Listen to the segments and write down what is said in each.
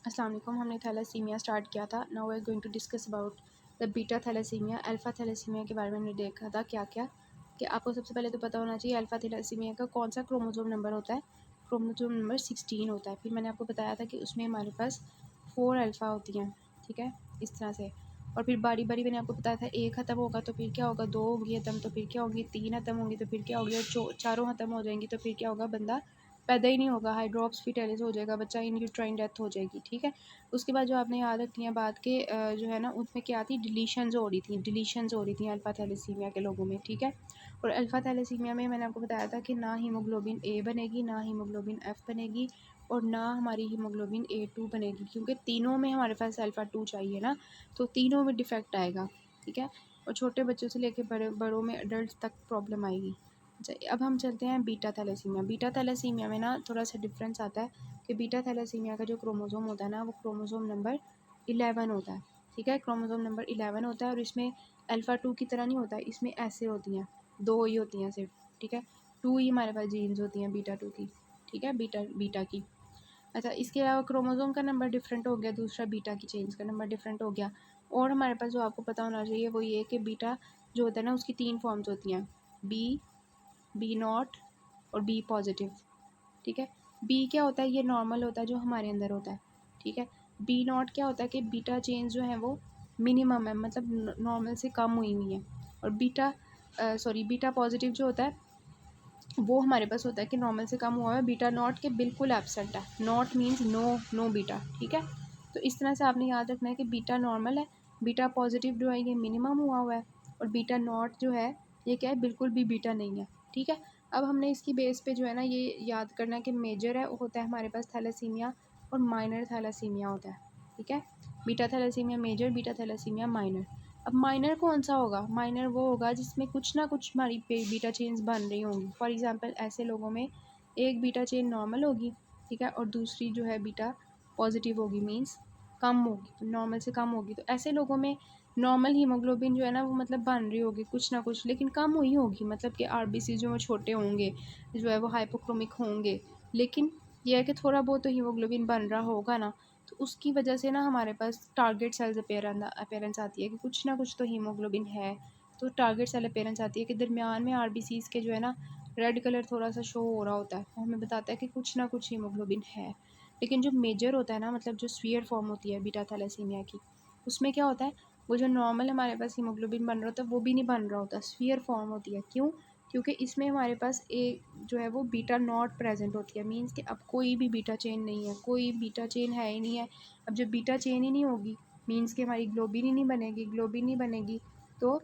अस्सलाम वालेकुम। हमने थैलेसीमिया स्टार्ट किया था। Now we are going to discuss about the beta thalassemia. Alpha thalassemia के बारे में हमने देखा था क्या क्या, कि आपको सबसे पहले तो पता होना चाहिए अल्फ़ा थैलेसीमिया का कौन सा क्रोमोसोम नंबर होता है। क्रोमोसोम नंबर 16 होता है। फिर मैंने आपको बताया था कि उसमें हमारे पास 4 अल्फ़ा होती हैं, ठीक है, इस तरह से। और फिर बारी बारी मैंने आपको बताया था, एक ख़त्म होगा तो फिर क्या होगा, दो होंगी ख़त्म तो फिर क्या होगी, तीन ख़त्म होंगी तो फिर क्या होगी, और चारों ख़त्म हो जाएंगी तो फिर क्या होगा, बंदा पैदा ही नहीं होगा, हाइड्रोप्स फिटेलिस हो जाएगा, बच्चा इन यूट्राइन डेथ हो जाएगी, ठीक है। उसके बाद जो आपने याद रखनी है बात के जो है ना, उसमें क्या थी, डिलीशंस हो रही थी अल्फ़ा थैलेसीमिया के लोगों में, ठीक है। और अल्फ़ा थैलेसीमिया में मैंने आपको बताया था कि ना हीमोग्लोबिन ए बनेगी, ना हीमोग्लोबिन एफ बनेगी, और ना हमारी हीमोग्लोबिन A2 बनेगी, क्योंकि तीनों में हमारे पास अल्फ़ा 2 चाहिए ना, तो तीनों में डिफेक्ट आएगा, ठीक है। और छोटे बच्चों से लेकर बड़ों में, अडल्ट तक प्रॉब्लम आएगी। अच्छा, अब हम चलते हैं बीटा थैलेसीमिया। बीटा थैलेसीमिया में ना थोड़ा सा डिफरेंस आता है कि बीटा थैलेसीमिया का जो क्रोमोसोम होता है ना, वो क्रोमोसोम नंबर 11 होता है, ठीक है। क्रोमोसोम नंबर 11 होता है, और इसमें अल्फ़ा 2 की तरह नहीं होता है, इसमें ऐसे होती हैं, दो ही होती हैं सिर्फ, ठीक है। 2 ही हमारे पास जीन्स होती हैं बीटा 2 की, ठीक है, बीटा बीटा की। अच्छा, इसके अलावा क्रोमोसोम का नंबर डिफरेंट हो गया, दूसरा बीटा की चेन्स का नंबर डिफरेंट हो गया। और हमारे पास जो आपको पता होना चाहिए वो ये कि बीटा जो होता है ना, उसकी 3 फॉर्म्स होती हैं, बी नॉट और बी पॉजिटिव, ठीक है। बी क्या होता है, ये नॉर्मल होता है जो हमारे अंदर होता है, ठीक है। बी नॉट क्या होता है कि बीटा चेंज जो है वो मिनिमम है, मतलब नॉर्मल से कम हुई हुई है। और बीटा पॉजिटिव जो होता है वो हमारे पास होता है कि नॉर्मल से कम हुआ है। बीटा नॉट के बिल्कुल एब्सेंट है, not means no, no beta, ठीक है। तो इस तरह से आपने याद रखना है कि बीटा नॉर्मल है, बीटा पॉजिटिव जो है ये मिनिमम हुआ है, और बीटा नॉट जो है ये क्या है, बिल्कुल भी बीटा नहीं है, ठीक है। अब हमने इसकी बेस पे जो है ना ये याद करना है कि मेजर है होता है हमारे पास थैलेसीमिया, और माइनर थैलेसीमिया होता है, ठीक है। Beta thalassemia major, beta thalassemia minor. अब माइनर कौन सा होगा, माइनर वो होगा जिसमें कुछ ना कुछ हमारी बीटा चेन्स बन रही होंगी। फॉर एग्जांपल ऐसे लोगों में एक बीटा चेन नॉर्मल होगी, ठीक है, और दूसरी जो है बीटा पॉजिटिव होगी, मींस कम होगी, नॉर्मल से कम होगी। तो ऐसे लोगों में नॉर्मल हीमोग्लोबिन जो है ना वो मतलब बन रही होगी कुछ ना कुछ, लेकिन कम हुई होगी, मतलब कि आरबीसी जो है छोटे होंगे, जो है वो हाइपोक्रोमिक होंगे, लेकिन यह है कि थोड़ा बहुत तो हीमोग्लोबिन बन रहा होगा ना। तो उसकी वजह से ना हमारे पास टारगेट सेल्स अपेयरेंस आती है कि कुछ ना कुछ तो हीमोग्लोबिन है। तो टारगेट सेल अपेयरेंस आती है कि दरमियान में आरबीसीज़ के जो है ना रेड कलर थोड़ा सा शो हो रहा होता है, वो हमें बताता है कि कुछ ना कुछ हीमोग्लोबिन है। लेकिन जो मेजर होता है ना, मतलब जो स्फीयर फॉर्म होती है बीटा थैलेसीमिया की, उसमें क्या होता है, वो जो नॉर्मल हमारे पास हीमोग्लोबिन बन रहा होता है वो भी नहीं बन रहा होता, स्फीयर फॉर्म होती है। क्यों? क्योंकि इसमें हमारे पास जो है वो बीटा नॉट प्रेजेंट होती है, मीन्स कि अब कोई भी बीटा चेन नहीं है, कोई बीटा चेन है ही नहीं है। अब जब बीटा चेन ही नहीं होगी, मीन्स कि हमारी ग्लोबिन ही नहीं बनेगी, ग्लोबिन नहीं बनेगी तो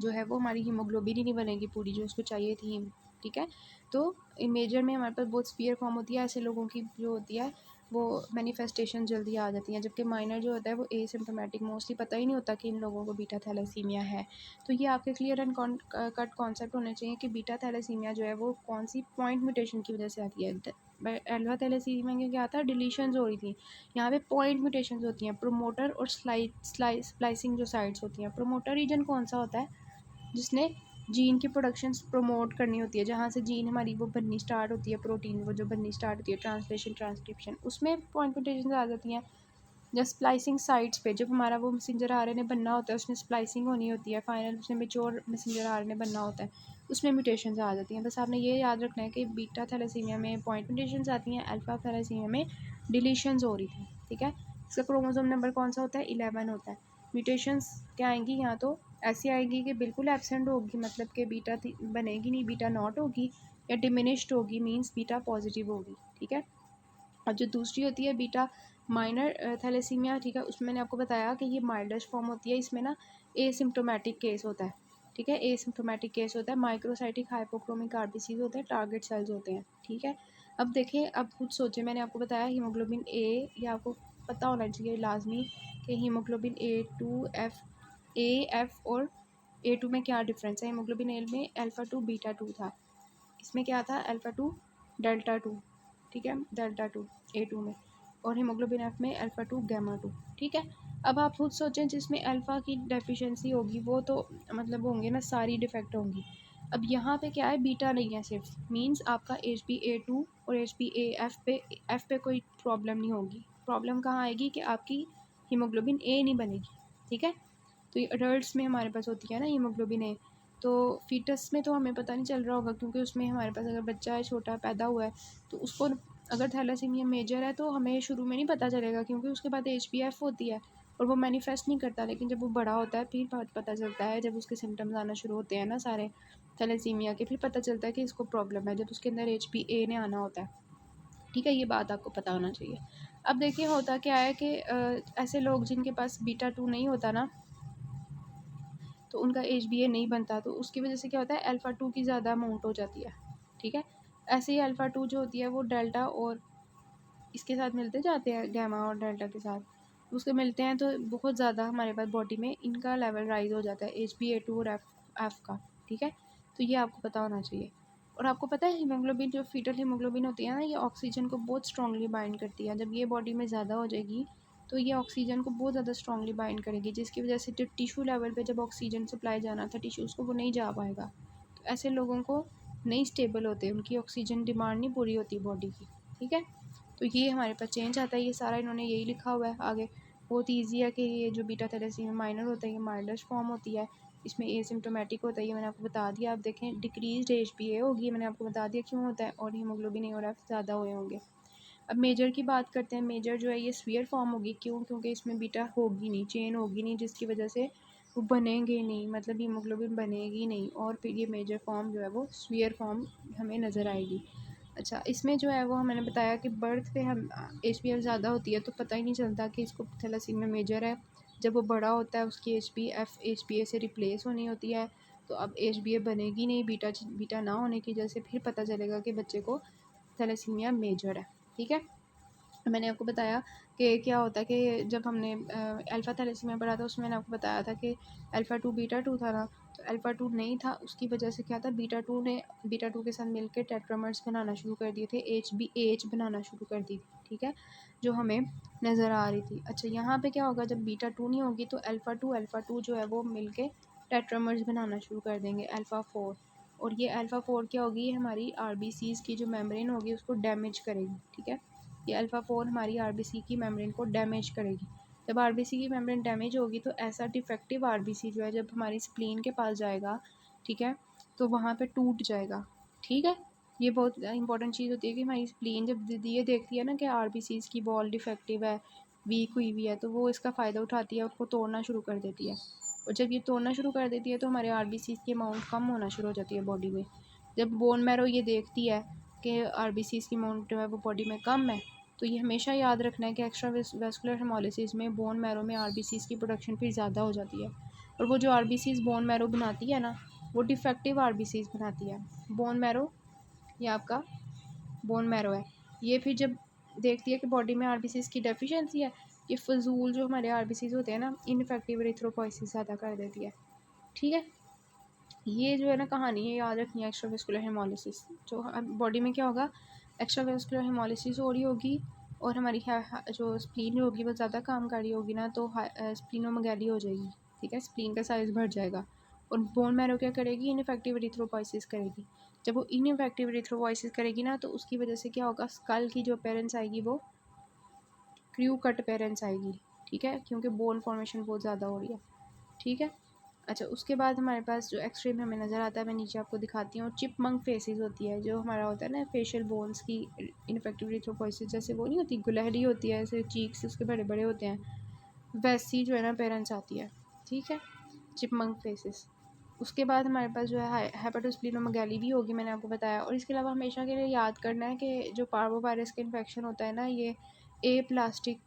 जो है वो हमारी हीमोग्लोबिन ही नहीं बनेगी पूरी जो उसको चाहिए थी, ठीक है। तो मेजर में हमारे पास बहुत स्पीयर फॉर्म होती है, ऐसे लोगों की जो होती है वो मैनिफेस्टेशन जल्दी आ जाती हैं, जबकि माइनर जो होता है वो एसिम्प्टोमेटिक, मोस्टली पता ही नहीं होता कि इन लोगों को बीटा थैलेसीमिया है। तो ये आपके क्लियर एंड कट कॉन्सेप्ट होने चाहिए कि बीटा थैलेसीमिया जो है वो कौन सी पॉइंट म्यूटेशन की वजह से आती है। अल्फा थैलेसीमिया में क्या था, डिलीशंस हो रही थी, यहाँ पे पॉइंट म्यूटेशंस होती हैं, प्रोमोटर और स्प्लाइसिंग जो साइट्स होती हैं। प्रोमोटर रीजन कौन सा होता है, जिसने जीन की प्रोडक्शन प्रमोट करनी होती है, जहाँ से जीन हमारी वो बननी स्टार्ट होती है, प्रोटीन वो जो बननी स्टार्ट होती है, ट्रांसलेशन ट्रांसक्रिप्शन, उसमें पॉइंट म्यूटेशन आ जाती हैं। जब स्प्लाइसिंग साइट्स पे जब हमारा वो मैसेंजर आरएनए बनना होता है, उसमें स्प्लाइसिंग होनी होती है, फाइनल उसमें मेच्योर मैसेंजर आरएनए बनना होता है, उसमें म्यूटेशंस आ जाती हैं। बस आपने ये याद रखना है कि बीटा थैलेसीमिया में पॉइंट म्यूटेशंस आती हैं, अल्फा थैलेसीमिया में डिलीशंस हो रही थी, ठीक है। इसका क्रोमोसोम नंबर कौन सा होता है, 11 होता है। म्यूटेशंस क्या आएंगी, यहाँ तो ऐसी आएगी कि बिल्कुल एब्सेंट होगी, मतलब कि बीटा बनेगी नहीं, बीटा नॉट होगी, या डिमिनिश्ड होगी, मीन्स बीटा पॉजिटिव होगी, ठीक है। और जो दूसरी होती है बीटा माइनर थैलेसीमिया, ठीक है, उसमें मैंने आपको बताया कि ये माइल्डेस्ट फॉर्म होती है, इसमें ना एसिम्प्टोमेटिक केस होता है, ठीक है, एसिम्प्टोमेटिक केस होता है, माइक्रोसाइटिक हाइपोक्रोमिक आरबीसीज होते हैं, टारगेट सेल्स होते हैं, ठीक है। अब देखें, अब खुद सोचें, मैंने आपको बताया हीमोग्लोबिन ए, ये आपको पता होना चाहिए लाजमी कि हीमोग्लोबिन ए एफ और A2 में क्या डिफरेंस है। हीमोग्लोबिन ए में अल्फ़ा 2 बीटा 2 था, इसमें क्या था, अल्फ़ा 2 डेल्टा 2, ठीक है, डेल्टा 2 A2 में, और हीमोग्लोबिन एफ में अल्फ़ा 2 गामा 2, ठीक है। अब आप खुद सोचें, जिसमें अल्फ़ा की डेफिशिएंसी होगी वो तो मतलब होंगे ना, सारी डिफेक्ट होंगी। अब यहाँ पे क्या है, बीटा नहीं है सिर्फ, मींस आपका HbA2 और HbAF पे कोई प्रॉब्लम नहीं होगी, प्रॉब्लम कहाँ आएगी कि आपकी हीमोग्लोबिन ए नहीं बनेगी, ठीक है। तो ये अडल्ट्स में हमारे पास होती है ना हीमोग्लोबिन ए, तो फीटस में तो हमें पता नहीं चल रहा होगा, क्योंकि उसमें हमारे पास अगर बच्चा है छोटा पैदा हुआ है तो उसको अगर थैलेसीमिया मेजर है तो हमें शुरू में नहीं पता चलेगा, क्योंकि उसके बाद HbF होती है और वो मैनिफेस्ट नहीं करता। लेकिन जब वो बड़ा होता है फिर पता चलता है, जब उसके सिम्टम्स आना शुरू होते हैं ना सारे थैलेसीमिया के, फिर पता चलता है कि इसको प्रॉब्लम है, जब उसके अंदर HbA ने आना होता है, ठीक है। ये बात आपको पता होना चाहिए। अब देखिए होता क्या है कि ऐसे लोग जिनके पास बीटा 2 नहीं होता ना, तो उनका HbA नहीं बनता, तो उसकी वजह से क्या होता है, अल्फ़ा 2 की ज़्यादा अमाउंट हो जाती है, ठीक है। ऐसे ही अल्फ़ा 2 जो होती है वो डेल्टा और इसके साथ मिलते जाते हैं, गैमा और डेल्टा के साथ उसके मिलते हैं, तो बहुत ज़्यादा हमारे पास बॉडी में इनका लेवल राइज हो जाता है HbA2 और एफ का, ठीक है। तो ये आपको पता होना चाहिए। और आपको पता है हीमोग्लोबिन, जो फीटल हीमोग्लोबिन होती है ना, ये ऑक्सीजन को बहुत स्ट्रांगली बाइंड करती है। जब ये बॉडी में ज़्यादा हो जाएगी तो ये ऑक्सीजन को बहुत ज़्यादा स्ट्रांगली बाइंड करेगी, जिसकी वजह से जो टिश्यू लेवल पे जब ऑक्सीजन सप्लाई जाना था टिश्यूज़ को, वो नहीं जा पाएगा। तो ऐसे लोगों को नहीं स्टेबल होते, उनकी ऑक्सीजन डिमांड नहीं पूरी होती बॉडी की, ठीक है। तो ये हमारे पास चेंज आता है, ये सारा इन्होंने यही लिखा हुआ है आगे। बहुत ईजी है कि ये जो बीटा थैलेसीमिया माइनर होता है ये माइल्डेस्ट फॉर्म होती है, इसमें एसिम्टोमेटिक होता है, ये मैंने आपको बता दिया। आप देखें डिक्रीज HbA होगी, मैंने आपको बता दिया क्यों होता है, और हीमोग्लोबिन ए और एफ ज़्यादा हुए होंगे। अब मेजर की बात करते हैं। मेजर जो है ये स्फीयर फॉर्म होगी, क्यों, क्योंकि इसमें बीटा होगी नहीं, चेन होगी नहीं, जिसकी वजह से वो बनेंगे नहीं, मतलब हीमोग्लोबिन बनेगी नहीं, और फिर ये मेजर फॉर्म जो है वो स्फीयर फॉर्म हमें नज़र आएगी। अच्छा, इसमें जो है वो मैंने बताया कि बर्थ पे हम HbF ज़्यादा होती है तो पता ही नहीं चलता कि इसको थैलेसीमिया मेजर है। जब वो बड़ा होता है उसकी HbF HbA से रिप्लेस होनी होती है, तो अब HbA बनेगी नहीं, बीटा ना होने की वजह से फिर पता चलेगा कि बच्चे को थैलेसीमिया मेजर है, ठीक है। मैंने आपको बताया कि क्या होता है कि जब हमने अल्फ़ा थैलेसीमिया पढ़ा था उसमें मैंने आपको बताया था कि अल्फ़ा 2 बीटा 2 था ना, तो अल्फ़ा 2 नहीं था, उसकी वजह से क्या था, बीटा 2 ने बीटा 2 के साथ मिलकर टेट्रामर्स बनाना शुरू कर दिए थे, HbH बनाना शुरू कर दी थी, ठीक है, जो हमें नज़र आ रही थी। अच्छा, यहाँ पे क्या होगा, जब बीटा 2 नहीं होगी तो अल्फ़ा 2 जो है वो मिल के टेट्रामर्स बनाना शुरू कर देंगे अल्फ़ा 4, और ये अल्फ़ा 4 क्या होगी, हमारी RBCs की जो मेम्ब्रेन होगी उसको डैमेज करेगी, ठीक है। ये अल्फ़ा 4 हमारी RBC की मेम्ब्रेन को डैमेज करेगी। जब RBC की मेम्ब्रेन डैमेज होगी तो ऐसा डिफेक्टिव RBC जो है जब हमारी स्प्लीन के पास जाएगा, ठीक है, तो वहाँ पे टूट जाएगा, ठीक है। ये बहुत इंपॉर्टेंट चीज़ होती है कि हमारी स्प्लीन जब ये देखती है ना कि RBCs की वॉल डिफेक्टिव है, वीक हुई हुई है, तो वो इसका फ़ायदा उठाती है, उसको तोड़ना शुरू कर देती है। और जब ये तोड़ना शुरू कर देती है तो हमारे RBCs की अमाउंट कम होना शुरू हो जाती है बॉडी में। जब बोन मैरो ये देखती है कि RBCs की अमाउंट जो है वो बॉडी में कम है, तो ये हमेशा याद रखना है कि एक्स्ट्रा वेस्कुलर हेमोलिसिस में बोन मैरो में RBCs की प्रोडक्शन फिर ज़्यादा हो जाती है, और वो जो RBCs बोन मैरो बनाती है ना, वो डिफेक्टिव RBCs बनाती है। बोन मैरो, ये आपका बोन मैरो है, ये फिर जब देखती है कि बॉडी में RBCs की डेफिशिएंसी है, ये फजूल जो हमारे RBCs होते हैं ना, इनफेक्टिव एरिथ्रोपॉइसिस ज़्यादा कर देती है, ठीक है। ये जो है ना कहानी है, याद रखनी है। एक्स्ट्रा वेस्कुलर हेमोलिसिस जो बॉडी में क्या होगा, एक्स्ट्रा वेस्कुलर हेमोलिसिस हो रही होगी, और हमारी जो स्प्लीन होगी वो ज़्यादा काम कर रही होगी ना, तो स्प्लीनोमेगाली हो जाएगी, ठीक है, स्प्लीन का साइज़ बढ़ जाएगा। और बोन मैरो क्या करेगी, इनफेक्टिव एरिथ्रोपॉइसिस करेगी। जब वो इनफेक्टिव एरिथ्रोपॉइसिस करेगी ना, तो उसकी वजह से क्या होगा, स्कल की जो अपीयरेंस आएगी वो क्रू कट अपीयरेंस आएगी, ठीक है, क्योंकि बोन फॉर्मेशन बहुत ज़्यादा हो रही है, ठीक है। अच्छा, उसके बाद हमारे पास जो एक्सरे में हमें नज़र आता है, मैं नीचे आपको दिखाती हूँ, चिपमंक फेसेस होती है, जो हमारा होता है ना फेशियल बोन्स की इनफेक्टिव एरिथ्रोपॉइसिस, जैसे वो नहीं होती, गुलहरी होती है, ऐसे चीक्स उसके बड़े बड़े होते हैं, वैसी जो है ना पेरेंट्स आती है, ठीक है, चिपमंक फेसेस। उसके बाद हमारे पास जो है हेपेटोस्प्लीनोमेगाली भी होगी, मैंने आपको बताया। और इसके अलावा हमेशा के लिए याद करना है कि जो पार्वो वायरस का इन्फेक्शन होता है ना, ये ए प्लास्टिक,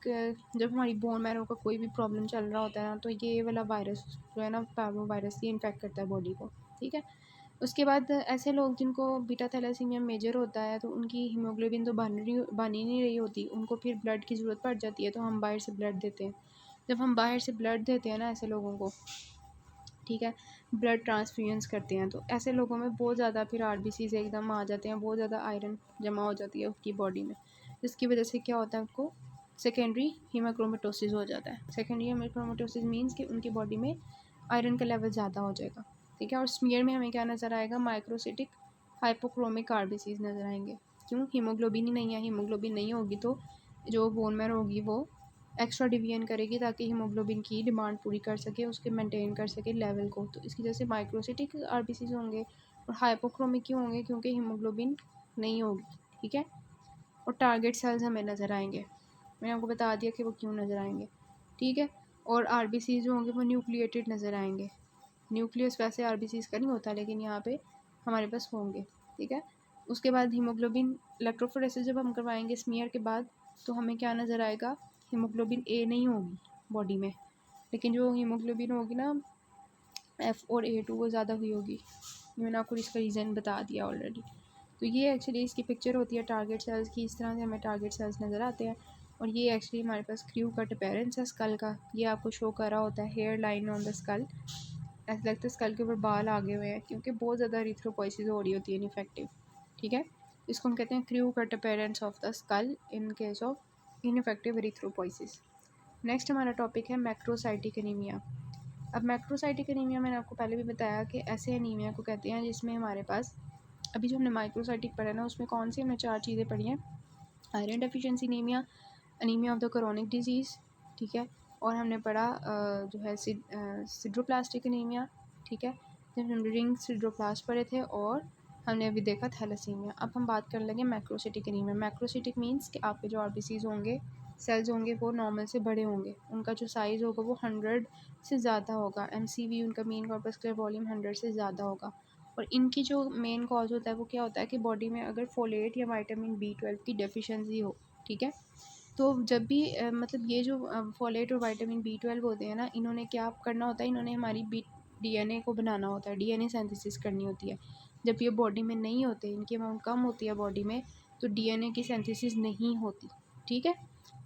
जब हमारी बोन मैरो का कोई भी प्रॉब्लम चल रहा होता है ना, तो ये वाला वायरस जो है ना, पार्वो वायरस, ये इन्फेक्ट करता है बॉडी को, ठीक है। उसके बाद ऐसे लोग जिनको बीटा थैलेसीमिया मेजर होता है, तो उनकी हीमोग्लोबिन तो बन ही नहीं रही होती, उनको फिर ब्लड की ज़रूरत पड़ जाती है, तो हम बाहर से ब्लड देते हैं। जब हम बाहर से ब्लड देते हैं ना ऐसे लोगों को, ठीक है, ब्लड ट्रांसफ्यूजन्स करते हैं, तो ऐसे लोगों में बहुत ज़्यादा फिर RBCs एकदम आ जाते हैं, बहुत ज़्यादा आयरन जमा हो जाती है उसकी बॉडी में, जिसकी वजह से क्या होता है, उनको सेकेंडरी हीमाक्रोमेटोसिस हो जाता है। सेकेंडरी हीमाक्रोमेटोसिस मीन्स कि उनकी बॉडी में आयरन का लेवल ज़्यादा हो जाएगा, ठीक है। और स्मीयर में हमें क्या नज़र आएगा, माइक्रोसिटिक हाइपोक्रोमिक RBCs नज़र आएंगे। क्यों, हीमोग्लोबिन ही नहीं है, हीमोग्लोबिन नहीं होगी तो जो बोन मैरो होगी वो एक्स्ट्रा डिवीजन करेगी ताकि हीमोग्लोबिन की डिमांड पूरी कर सके, उसके मेंटेन कर सके लेवल को। तो इसकी वजह से माइक्रोसिटिक आरबीसीज होंगे और हाइपोक्रोमिक क्यों होंगे, क्योंकि हीमोग्लोबिन नहीं होगी, ठीक है। और टारगेट सेल्स हमें नज़र आएंगे, मैंने आपको बता दिया कि वो क्यों नज़र आएंगे, ठीक है। और आरबीसीज जो होंगे वो न्यूक्लिएटेड नज़र आएंगे। न्यूक्लियस वैसे आरबीसीज का नहीं होता, लेकिन यहाँ पे हमारे पास होंगे, ठीक है। उसके बाद हीमोग्लोबिन इलेक्ट्रोफोरेसिस जब हम करवाएंगे स्मीयर के बाद, तो हमें क्या नज़र आएगा, हीमोग्लोबिन ए नहीं होगी बॉडी में, लेकिन जो हीमोग्लोबिन होगी ना एफ़ और A2 वो ज़्यादा हुई होगी। मैंने आपको इसका रीज़न बता दिया ऑलरेडी। तो ये एक्चुअली इसकी पिक्चर होती है टारगेट सेल्स की, इस तरह से हमें टारगेट सेल्स नज़र आते हैं। और ये एक्चुअली हमारे पास क्रू कट अपीयरेंस है स्कल का, ये आपको शो कर रहा होता है hairline on the skull. ऐसा लगता है स्कल के ऊपर बाल आगे हुए हैं, क्योंकि बहुत ज़्यादा एरिथ्रोपॉइसिस हो रही होती है इनफेक्टिव, ठीक है। इसको हम कहते हैं crew cut appearance of the skull in case of ineffective erythropoiesis. Next हमारा टॉपिक है मैक्रोसाइटिक एनीमिया। अब मैक्रोसाइटिक एनीमिया मैंने आपको पहले भी बताया कि ऐसे एनीमिया को कहते हैं जिसमें हमारे पास, अभी जो हमने माइक्रोसाइटिक पढ़ा ना उसमें कौन सी हमने 4 चीज़ें पढ़ी हैं, iron deficiency anaemia, anaemia of the chronic disease, ठीक है। और हमने पढ़ा जो है सिड्रोप्लास्टिक एनीमिया, ठीक है, जब हम रिंग सिड्रोप्लास्ट पढ़े थे। और हमने अभी देखा थैलेसीमिया। अब हम बात कर लेंगे मैक्रोसिटिक एनीमिया। मैक्रोसिटिक मीन्स कि आपके जो आरबीसीज होंगे, सेल्स होंगे, वो नॉर्मल से बड़े होंगे, उनका जो साइज़ होगा वो 100 से ज़्यादा होगा, एमसीवी उनका मेन कॉर्पस्कुलर वॉल्यूम 100 से ज़्यादा होगा। और इनकी जो मेन कॉज होता है वो क्या होता है कि बॉडी में अगर फोलेट या विटामिन B12 की डेफिशिएंसी हो, ठीक है। तो जब भी मतलब ये जो फोलेट और विटामिन B12 होते हैं ना, इन्होंने क्या करना होता है, इन्होंने हमारी डीएनए को बनाना होता है, डीएनए सिंथेसिस करनी होती है। जब ये बॉडी में नहीं होते, इनकी अमाउंट कम होती है बॉडी में, तो डीएनए की सिंथेसिस नहीं होती, ठीक है।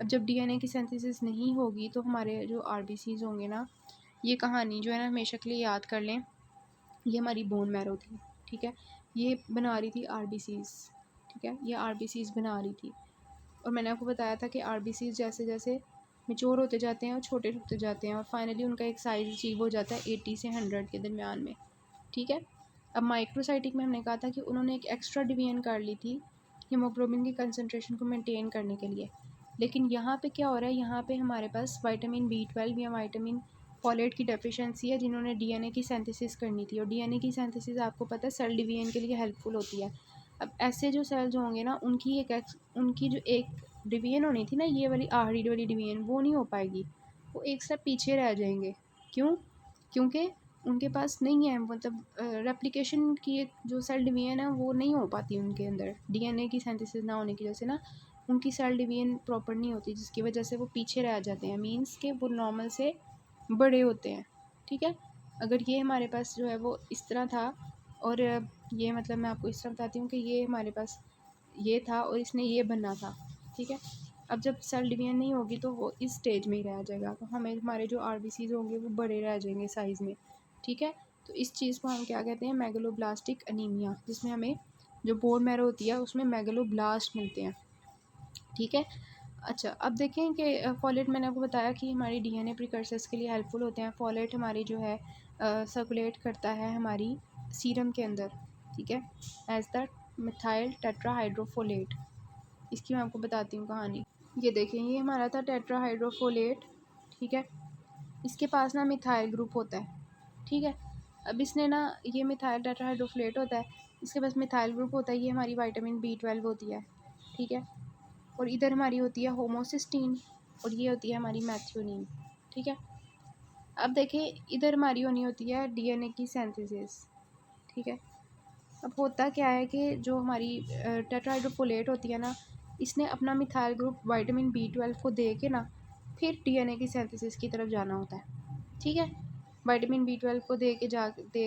अब जब डीएनए की सिंथेसिस नहीं होगी तो हमारे जो आरबीसीज होंगे ना, ये कहानी जो है ना हमेशा के लिए याद कर लें, ये हमारी बोन मैरो थी, ठीक है। ये बना रही थी आरबीसीज, ठीक है, ये आरबीसीज बना रही थी। और मैंने आपको बताया था कि आरबीसीज जैसे जैसे मेच्योर होते जाते हैं और छोटे होते जाते हैं, और फाइनली उनका एक साइज़ अचीव हो जाता है 80 से 100 के दरमियान में, ठीक है। अब माइक्रोसाइटिक में हमने कहा था कि उन्होंने एक एक्स्ट्रा डिवीजन कर ली थी हीमोग्लोबिन की कंसनट्रेशन को मेंटेन करने के लिए। लेकिन यहाँ पे क्या हो रहा है, यहाँ पे हमारे पास विटामिन B12 या विटामिन फॉलेट की डेफिशिएंसी है, जिन्होंने डीएनए की सिंथेसिस करनी थी। और डीएनए की सिंथेसिस आपको पता है सेल डिवीजन के लिए हेल्पफुल होती है। अब ऐसे जो सेल्स होंगे ना, उनकी जो एक डिवीजन होनी थी ना, ये वाली आखिरी वाली डिवीजन, वो नहीं हो पाएगी, वो एक स्टेप पीछे रह जाएंगे। क्यों? क्योंकि उनके पास नहीं है, मतलब रेप्लिकेशन की एक जो सेल डिवीजन है वो नहीं हो पाती उनके अंदर, डीएनए की सिंथेसिस ना होने की वजह से ना उनकी सेल डिवीजन प्रॉपर नहीं होती, जिसकी वजह से वो पीछे रह जाते हैं, मीन्स के वो नॉर्मल से बड़े होते हैं, ठीक है। अगर ये हमारे पास जो है वो इस तरह था, और ये मतलब मैं आपको इस तरह बताती हूँ कि ये हमारे पास ये था और इसने ये बनना था, ठीक है। अब जब सेल डिवीजन नहीं होगी तो वो इस स्टेज में ही रह जाएगा, तो हमें हमारे जो आरबीसीज होंगे वो बड़े रह जाएंगे साइज़ में, ठीक है। तो इस चीज़ को हम क्या कहते हैं, मेगलोब्लास्टिक एनीमिया, जिसमें हमें जो बोन मैरो होती है उसमें मेगलोब्लास्ट मिलते हैं, ठीक है। अच्छा, अब देखें कि फॉलेट मैंने आपको बताया कि हमारी डीएनए प्रिकर्सर्स के लिए हेल्पफुल होते हैं। फॉलेट हमारी जो है सर्कुलेट करता है हमारी सीरम के अंदर, ठीक है, एज द मिथाइल टेट्राहाइड्रोफोलेट। इसकी मैं आपको बताती हूँ कहानी। ये देखें, ये हमारा था टेट्राहाइड्रोफोलेट, ठीक है। इसके पास ना मिथाइल ग्रुप होता है, ठीक है। अब इसने ना, ये मिथाइल टेट्राहाइड्रोफोलेट होता है, इसके पास मिथाइल ग्रुप होता है, ये हमारी विटामिन B12 होती है, ठीक है। और इधर हमारी होती है होमोसिस्टीन, और ये होती है हमारी मैथ्योनिन, ठीक है। अब देखिए, इधर हमारी होनी होती है डीएनए की सिंथेसिस, ठीक है। अब होता क्या है कि जो हमारी टेट्राहाइड्रोफोलेट होती है ना, इसने अपना मिथाइल ग्रुप विटामिन B12 को दे के ना फिर डीएनए की सिंथेसिस की तरफ जाना होता है, ठीक है। विटामिन B12 को दे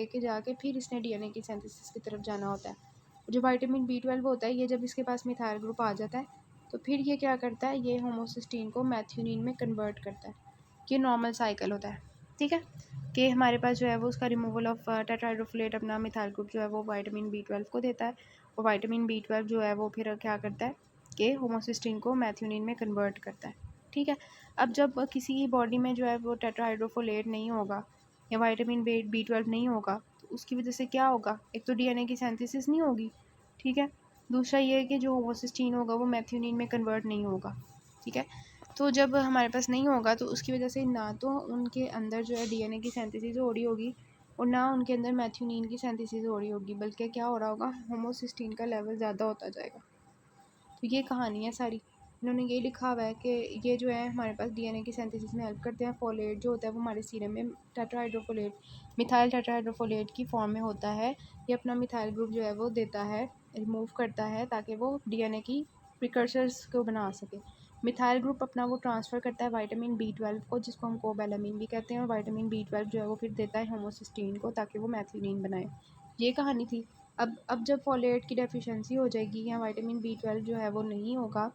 के जाके फिर इसने डीएनए की सिंथेसिस की तरफ जाना होता है। जो विटामिन B12 होता है, ये जब इसके पास मिथाइल ग्रुप आ जाता है तो फिर ये क्या करता है, ये होमोसिस्टीन को मैथ्योनिन में कन्वर्ट करता है। ये नॉर्मल साइकिल होता है, ठीक है। कि हमारे पास जो है वो उसका रिमूवल ऑफ टेट्राहाइड्रोफोलेट अपना मिथाइल ग्रुप जो है वो विटामिन B12 को देता है, और विटामिन B12 जो है वो फिर क्या करता है कि होमोसिस्टीन को मैथ्योनिन में कन्वर्ट करता है, ठीक है। अब जब किसी की बॉडी में जो है वो टेट्राहाइड्रोफोलेट नहीं होगा या विटामिन B12 नहीं होगा, तो उसकी वजह से क्या होगा, एक तो डीएनए की सिंथेसिस नहीं होगी, ठीक है। दूसरा ये है कि जो होमोसिस्टीन होगा वो मैथ्योनिन में कन्वर्ट नहीं होगा, ठीक है। तो जब हमारे पास नहीं होगा तो उसकी वजह से ना तो उनके अंदर जो है डीएनए की सिंथेसिस हो रही होगी और ना उनके अंदर मैथ्यूनिन की सिंथेसिस हो रही होगी, बल्कि क्या हो रहा होगा, होमोसिस्टीन का लेवल ज़्यादा होता जाएगा। तो ये कहानी है सारी। इन्होंने ये लिखा हुआ है कि ये जो है हमारे पास डीएनए की सिंथेसिस में हेल्प करते हैं। फोलेट जो होता है वो हमारे सीरम में टेट्राहाइड्रोफोलेट, मिथाइल टेट्राहाइड्रोफोलेट की फॉर्म में होता है। ये अपना मिथाइल ग्रुप जो है वो देता है, रिमूव करता है, ताकि वो डीएनए की प्रिकर्सर्स को बना सके। मिथाइल ग्रुप अपना वो ट्रांसफ़र करता है विटामिन B12 को, जिसको हम कोबैलामिन भी कहते हैं, और विटामिन B12 जो है वो फिर देता है होमोसिस्टीन को, ताकि वो मैथिलीन बनाए। ये कहानी थी। अब जब फोलेट की डेफिशिएंसी हो जाएगी या विटामिन B12 जो है वो नहीं होगा,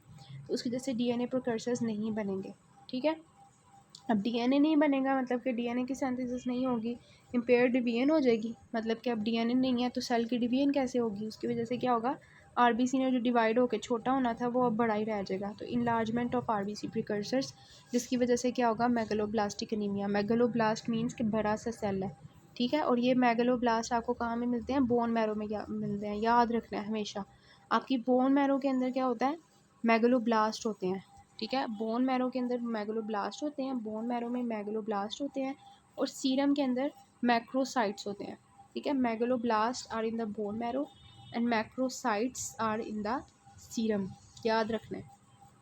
तो उसकी वजह से डीएनए प्रिकर्सर्स नहीं बनेंगे। ठीक है। अब डीएनए नहीं बनेगा मतलब कि डीएनए की सिंथेसिस नहीं होगी, इम्पेयर्ड डिवीजन हो जाएगी। मतलब कि अब डीएनए नहीं है तो सेल की डिवीजन कैसे होगी? उसकी वजह से क्या होगा, आरबीसी ने जो डिवाइड होकर छोटा होना था वो अब बड़ा ही रह जाएगा। तो इनलार्जमेंट ऑफ आरबीसी प्रिकर्सर्स, जिसकी वजह से क्या होगा, मेगलोब्लास्टिक एनीमिया। मेगलोब्लास्ट मीन्स कि बड़ा सा सेल है। ठीक है। और ये मेगलोब्लास्ट आपको कहाँ में मिलते हैं? बोन मैरो में मिलते हैं। याद रखना है हमेशा, आपकी बोन मैरो के अंदर क्या होता है, मेगलोब्लास्ट होते हैं। ठीक है। बोन मैरो के अंदर मेगलोब्लास्ट होते हैं, बोन मैरो में मेगलोब्लास्ट होते हैं, और सीरम के अंदर मैक्रोसाइट्स होते हैं। ठीक है। Megaloblast are in the bone marrow and macrocytes are in the serum. याद रखना है,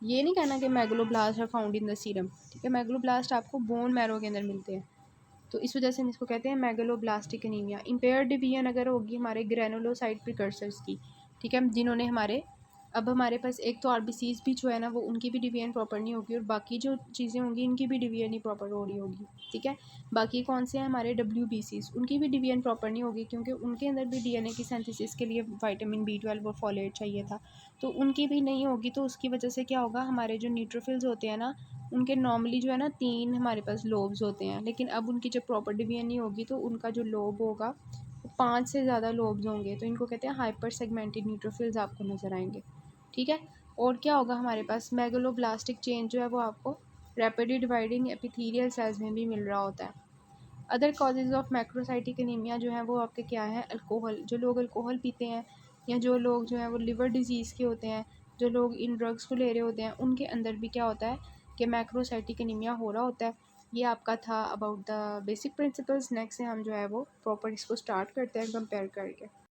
ये नहीं कहना कि megaloblast are found in the serum. ठीक है। मेगलोब्लास्ट आपको बोन मैरो के अंदर मिलते हैं। तो इस वजह से हम इसको कहते हैं मेगलोब्लास्टिक एनीमिया। इम्पेयर डिवीजन अगर होगी हमारे ग्रेनुलोसाइट प्रिकर्सर्स की, ठीक है, जिन्होंने हमारे, अब हमारे पास एक तो आरबीसीज भी जो है ना वो उनकी भी डिवीजन प्रॉपर नहीं होगी, और बाकी जो चीज़ें होंगी इनकी भी डिवीजन नहीं प्रॉपर हो रही होगी। ठीक है। बाकी कौन से हैं हमारे WBCs, उनकी भी डिवीजन प्रॉपर नहीं होगी, क्योंकि उनके अंदर भी डीएनए की सिंथेसिस के लिए विटामिन B12 और फोलेट चाहिए था, तो उनकी भी नहीं होगी। तो उसकी वजह से क्या होगा, हमारे जो न्यूट्रोफिल्स होते हैं ना, उनके नॉर्मली जो है ना 3 हमारे पास लोब्स होते हैं, लेकिन अब उनकी जब प्रॉपर डिवीजन नहीं होगी तो उनका जो लोब होगा वो 5 से ज़्यादा लोब्स होंगे। तो इनको कहते हैं हाइपर सेगमेंटेड न्यूट्रोफिल्स आपको नज़र आएंगे। ठीक है। और क्या होगा हमारे पास, मेगलोब्लास्टिक चेन जो है वो आपको रैपिडली डिवाइडिंग एपिथेलियल सेल्स में भी मिल रहा होता है। Other causes of macrocytic anaemia जो है वो आपके क्या है, अल्कोहल। जो लोग अल्कोहल पीते हैं या जो लोग जो है वो लिवर डिजीज़ के होते हैं, जो लोग इन ड्रग्स को ले रहे होते हैं, उनके अंदर भी क्या होता है कि मैक्रोसाइटिक एनीमिया हो रहा होता है। ये आपका था about the basic principles. Next से हम जो है वो प्रॉपर इसको स्टार्ट करते हैं कंपेयर करके।